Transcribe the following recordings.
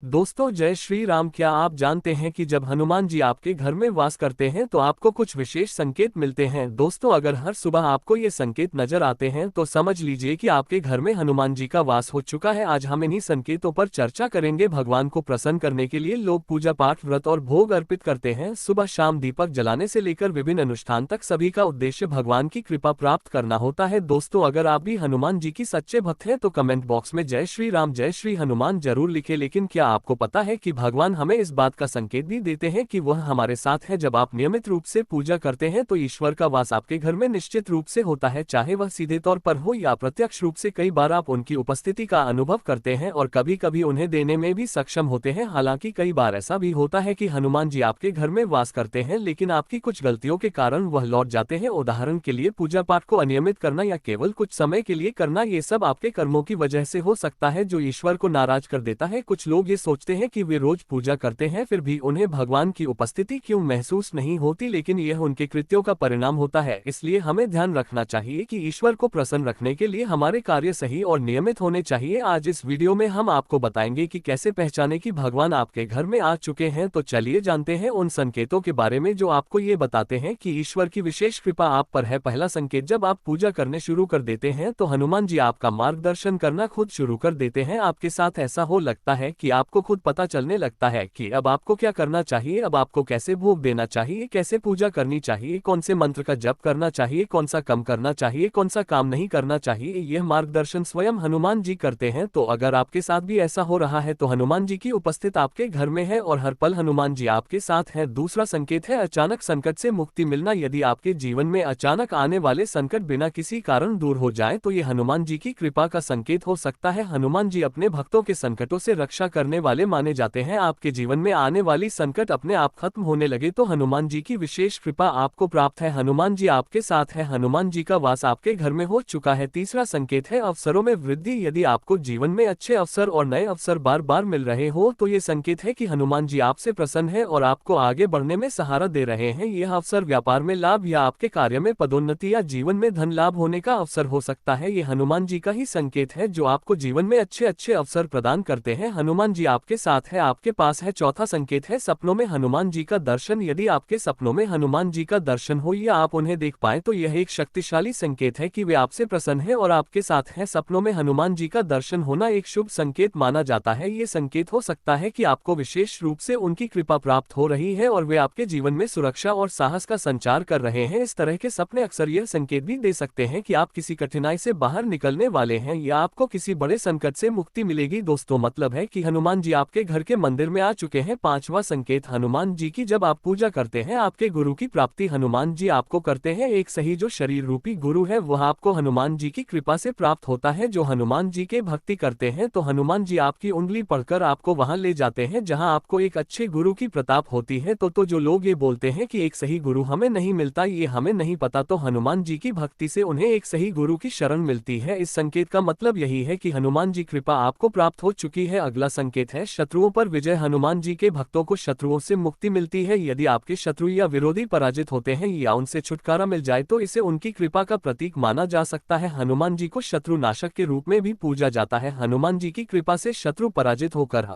दोस्तों जय श्री राम। क्या आप जानते हैं कि जब हनुमान जी आपके घर में वास करते हैं तो आपको कुछ विशेष संकेत मिलते हैं। दोस्तों अगर हर सुबह आपको ये संकेत नजर आते हैं तो समझ लीजिए कि आपके घर में हनुमान जी का वास हो चुका है। आज हम इन्हीं संकेतों पर चर्चा करेंगे। भगवान को प्रसन्न करने के लिए लोग पूजा पाठ, व्रत और भोग अर्पित करते हैं। सुबह शाम दीपक जलाने से लेकर विभिन्न अनुष्ठान तक सभी का उद्देश्य भगवान की कृपा प्राप्त करना होता है। दोस्तों अगर आप भी हनुमान जी की सच्चे भक्त हैं तो कमेंट बॉक्स में जय श्री राम, जय श्री हनुमान जरूर लिखें। लेकिन क्या आपको पता है कि भगवान हमें इस बात का संकेत भी देते हैं कि वह हमारे साथ है। जब आप नियमित रूप से पूजा करते हैं तो ईश्वर का वास आपके घर में निश्चित रूप से होता है, चाहे वह सीधे तौर पर हो या प्रत्यक्ष रूप से। कई बार आप उनकी उपस्थिति का अनुभव करते हैं और कभी कभी उन्हें देने में भी सक्षम होते हैं। हालांकि कई बार ऐसा भी होता है कि हनुमान जी आपके घर में वास करते हैं लेकिन आपकी कुछ गलतियों के कारण वह लौट जाते हैं। उदाहरण के लिए पूजा पाठ को अनियमित करना या केवल कुछ समय के लिए करना, ये सब आपके कर्मों की वजह से हो सकता है जो ईश्वर को नाराज कर देता है। कुछ लोग ये सोचते हैं कि वे रोज पूजा करते हैं फिर भी उन्हें भगवान की उपस्थिति क्यों महसूस नहीं होती, लेकिन यह उनके कृत्यों का परिणाम होता है। इसलिए हमें ध्यान रखना चाहिए कि ईश्वर को प्रसन्न रखने के लिए हमारे कार्य सही और नियमित होने चाहिए। आज इस वीडियो में हम आपको बताएंगे कि कैसे पहचाने कि भगवान आपके घर में आ चुके हैं। तो चलिए जानते हैं उन संकेतों के बारे में जो आपको ये बताते हैं कि ईश्वर की विशेष कृपा आप पर है। पहला संकेत, जब आप पूजा करने शुरू कर देते हैं तो हनुमान जी आपका मार्गदर्शन करना खुद शुरू कर देते हैं। आपके साथ ऐसा हो लगता है कि आपको खुद पता चलने लगता है कि अब आपको क्या करना चाहिए, अब आपको कैसे भोग देना चाहिए, कैसे पूजा करनी चाहिए, कौन से मंत्र का जप करना चाहिए, कौन सा कम करना चाहिए, कौन सा काम नहीं करना चाहिए। यह मार्गदर्शन स्वयं हनुमान जी करते हैं। तो अगर आपके साथ भी ऐसा हो रहा है तो हनुमान जी की उपस्थिति आपके घर में है और हर पल हनुमान जी आपके साथ हैं। दूसरा संकेत है अचानक संकट से मुक्ति मिलना। यदि आपके जीवन में अचानक आने वाले संकट बिना किसी कारण दूर हो जाए तो ये हनुमान जी की कृपा का संकेत हो सकता है। हनुमान जी अपने भक्तों के संकटों से रक्षा करने वाले माने जाते हैं। आपके जीवन में आने वाली संकट अपने आप खत्म होने लगे तो हनुमान जी की विशेष कृपा आपको प्राप्त है। हनुमान जी आपके साथ है, हनुमान जी का वास आपके घर में हो चुका है। तीसरा संकेत है अवसरों में वृद्धि। यदि आपको जीवन में अच्छे अवसर और नए अवसर बार बार मिल रहे हो तो ये संकेत है कि हनुमान जी आपसे प्रसन्न है और आपको आगे बढ़ने में सहारा दे रहे हैं। यह अवसर व्यापार में लाभ या आपके कार्य में पदोन्नति या जीवन में धन लाभ होने का अवसर हो सकता है। ये हनुमान जी का ही संकेत है जो आपको जीवन में अच्छे अच्छे अवसर प्रदान करते हैं। हनुमान जी आपके साथ है, आपके पास है। चौथा संकेत है सपनों में हनुमान जी का दर्शन। यदि आपके सपनों में हनुमान जी का दर्शन हो या आप उन्हें देख पाएं तो यह एक शक्तिशाली संकेत है कि वे आपसे प्रसन्न हैं और आपके साथ हैं। सपनों में हनुमान जी का दर्शन होना एक शुभ संकेत माना जाता है। ये संकेत हो सकता है कि आपको विशेष रूप से उनकी कृपा प्राप्त हो रही है और वे आपके जीवन में सुरक्षा और साहस का संचार कर रहे हैं। इस तरह के सपने अक्सर यह संकेत भी दे सकते हैं कि आप किसी कठिनाई से बाहर निकलने वाले हैं या आपको किसी बड़े संकट से मुक्ति मिलेगी। दोस्तों मतलब है कि हनुमान जी आपके घर के मंदिर में आ चुके हैं। पांचवा संकेत हनुमान जी की, जब आप पूजा करते हैं आपके गुरु की प्राप्ति हनुमान जी आपको करते हैं। एक सही जो शरीर रूपी गुरु है वह आपको हनुमान जी की कृपा से प्राप्त होता है। जो हनुमान जी के भक्ति करते हैं तो हनुमान जी आपकी उंगली पढ़कर आपको वहां ले जाते हैं जहां आपको एक अच्छे गुरु की प्रताप होती है। तो जो लोग ये बोलते हैं कि एक सही गुरु हमें नहीं मिलता, ये हमें नहीं पता, तो हनुमान जी की भक्ति से उन्हें एक सही गुरु की शरण मिलती है। इस संकेत का मतलब यही है कि हनुमान जी कृपा आपको प्राप्त हो चुकी है। अगला संकेत है शत्रुओं पर विजय। हनुमान जी के भक्तों को शत्रुओं से मुक्ति मिलती है। यदि आपके शत्रु या विरोधी पराजित होते हैं या उनसे छुटकारा मिल जाए तो इसे उनकी कृपा का प्रतीक माना जा सकता है। हनुमान जी को शत्रु नाशक के रूप में भी पूजा जाता है। हनुमान जी की कृपा से शत्रु पराजित होकर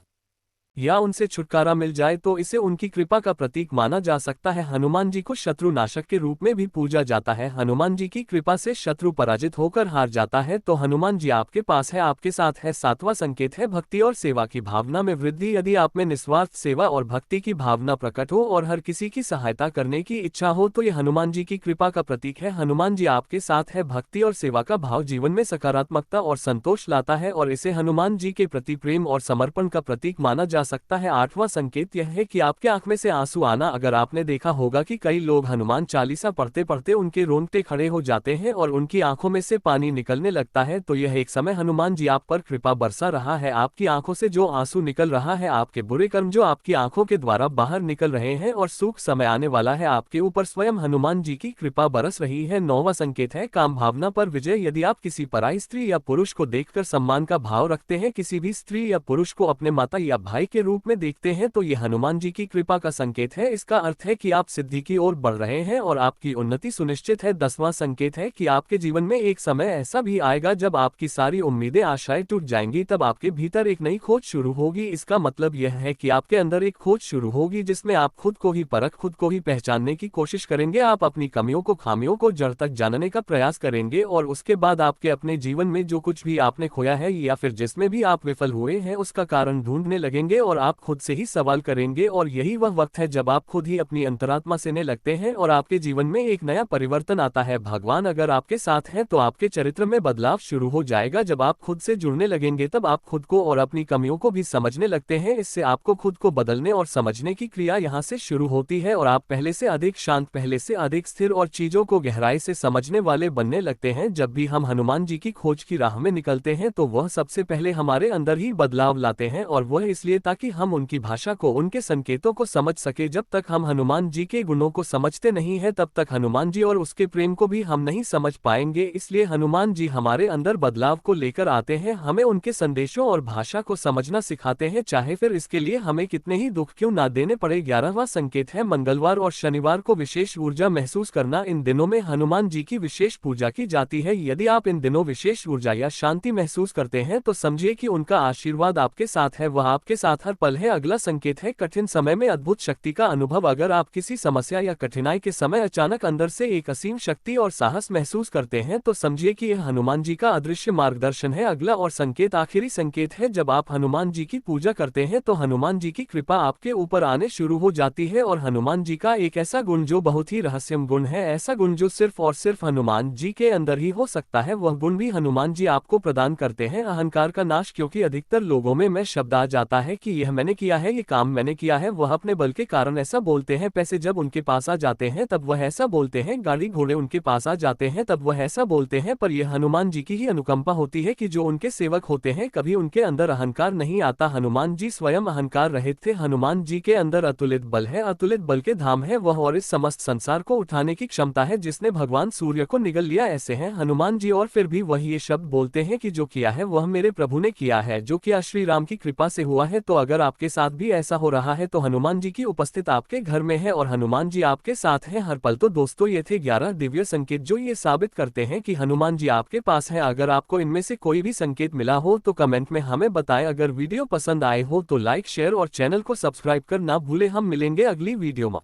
या उनसे छुटकारा मिल जाए तो इसे उनकी कृपा का प्रतीक माना जा सकता है। हनुमान जी को शत्रु नाशक के रूप में भी पूजा जाता है। हनुमान जी की कृपा से शत्रु पराजित होकर हार जाता है तो हनुमान जी आपके पास है, आपके साथ है। सातवां संकेत है भक्ति और सेवा की भावना में वृद्धि। यदि आप में निस्वार्थ सेवा और भक्ति की भावना प्रकट हो और हर किसी की सहायता करने की इच्छा हो तो यह हनुमान जी की कृपा का प्रतीक है। हनुमान जी आपके साथ है। भक्ति और सेवा का भाव जीवन में सकारात्मकता और संतोष लाता है और इसे हनुमान जी के प्रति प्रेम और समर्पण का प्रतीक माना जा सकता है। आठवां संकेत यह है कि आपके आंख में से आंसू आना। अगर आपने देखा होगा कि कई लोग हनुमान चालीसा पढ़ते पढ़ते उनके रोंगटे खड़े हो जाते हैं और उनकी आंखों में से पानी निकलने लगता है तो यह एक समय हनुमान जी आप पर कृपा बरसा रहा है। आपकी आंखों से जो आंसू निकल रहा है आपके बुरे कर्म जो आपकी आंखों के द्वारा बाहर निकल रहे हैं और सुख समय आने वाला है आपके ऊपर स्वयं हनुमान जी की कृपा बरस रही है। नौवां संकेत है काम भावना पर विजय। यदि आप किसी पराई स्त्री या पुरुष को देखकर सम्मान का भाव रखते हैं, किसी भी स्त्री या पुरुष को अपने माता या भाई के रूप में देखते हैं तो ये हनुमान जी की कृपा का संकेत है। इसका अर्थ है कि आप सिद्धि की ओर बढ़ रहे हैं और आपकी उन्नति सुनिश्चित है। 10वां संकेत है कि आपके जीवन में एक समय ऐसा भी आएगा जब आपकी सारी उम्मीदें आशाएं टूट जाएंगी, तब आपके भीतर एक नई खोज शुरू होगी। इसका मतलब यह है कि आपके अंदर एक खोज शुरू होगी जिसमें आप खुद को ही खुद को ही पहचानने की कोशिश करेंगे। आप अपनी कमियों को, खामियों को जड़ तक जानने का प्रयास करेंगे और उसके बाद आपके अपने जीवन में जो कुछ भी आपने खोया है या फिर जिसमें भी आप विफल हुए हैं उसका कारण ढूंढने लगेंगे और आप खुद से ही सवाल करेंगे। और यही वह वक्त है जब आप खुद ही अपनी अंतरात्मा से ने लगते हैं और आपके जीवन में एक नया परिवर्तन आता है। भगवान अगर आपके साथ हैं तो आपके चरित्र में बदलाव शुरू हो जाएगा। जब आप खुद से जुड़ने लगेंगे तब आप खुद को और अपनी कमियों को भी समझने लगते हैं। इससे आपको खुद को बदलने और समझने की क्रिया यहाँ से शुरू होती है और आप पहले से अधिक शांत, पहले से अधिक स्थिर और चीजों को गहराई से समझने वाले बनने लगते हैं। जब भी हम हनुमान जी की खोज की राह में निकलते हैं तो वह सबसे पहले हमारे अंदर ही बदलाव लाते हैं और वह इसलिए ताकि हम उनकी भाषा को, उनके संकेतों को समझ सके। जब तक हम हनुमान जी के गुणों को समझते नहीं है तब तक हनुमान जी और उसके प्रेम को भी हम नहीं समझ पाएंगे। इसलिए हनुमान जी हमारे अंदर बदलाव को लेकर आते हैं, हमें उनके संदेशों और भाषा को समझना सिखाते हैं, चाहे फिर इसके लिए हमें कितने ही दुख क्यों ना देने पड़े। 11वां संकेत है मंगलवार और शनिवार को विशेष ऊर्जा महसूस करना। इन दिनों में हनुमान जी की विशेष पूजा की जाती है। यदि आप इन दिनों विशेष ऊर्जा या शांति महसूस करते हैं तो समझिए कि उनका आशीर्वाद आपके साथ है, वह आपके साथ हर पल है। अगला संकेत है कठिन समय में अद्भुत शक्ति का अनुभव। अगर आप किसी समस्या या कठिनाई के समय अचानक अंदर से एक असीम शक्ति और साहस महसूस करते हैं तो समझिए कि यह हनुमान जी का अदृश्य मार्गदर्शन है। अगला और संकेत, आखिरी संकेत है जब आप हनुमान जी की पूजा करते हैं तो हनुमान जी की कृपा आपके ऊपर आने शुरू हो जाती है। और हनुमान जी का एक ऐसा गुण जो बहुत ही रहस्यमय गुण है, ऐसा गुण जो सिर्फ और सिर्फ हनुमान जी के अंदर ही हो सकता है, वह गुण भी हनुमान जी आपको प्रदान करते हैं, अहंकार का नाश। क्योंकि अधिकतर लोगों में मैं शब्द आ जाता है कि यह मैंने किया है, ये काम मैंने किया है। वह अपने बल के कारण ऐसा बोलते हैं। पैसे जब उनके पास आ जाते हैं तब वह ऐसा बोलते हैं, गाड़ी घोड़े उनके पास आ जाते हैं तब वह ऐसा बोलते हैं। पर यह हनुमान जी की ही अनुकंपा होती है कि जो उनके सेवक होते हैं कभी उनके अंदर अहंकार नहीं आता। हनुमान जी स्वयं अहंकार रहित थे। हनुमान जी के अंदर अतुलित बल है, अतुलित बल के धाम है वह, और इस समस्त संसार को उठाने की क्षमता है जिसने भगवान सूर्य को निगल लिया। ऐसे हैं हनुमान जी और फिर भी वही ये शब्द बोलते हैं कि जो किया है वह मेरे प्रभु ने किया है, जो किया श्री राम की कृपा से हुआ है। तो अगर आपके साथ भी ऐसा हो रहा है तो हनुमान जी की उपस्थित आपके घर में है और हनुमान जी आपके साथ हैं हर पल। तो दोस्तों ये थे 11 दिव्य संकेत जो ये साबित करते हैं कि हनुमान जी आपके पास है। अगर आपको इनमें से कोई भी संकेत मिला हो तो कमेंट में हमें बताएं। अगर वीडियो पसंद आए हो तो लाइक, शेयर और चैनल को सब्सक्राइब कर ना भूले। हम मिलेंगे अगली वीडियो में।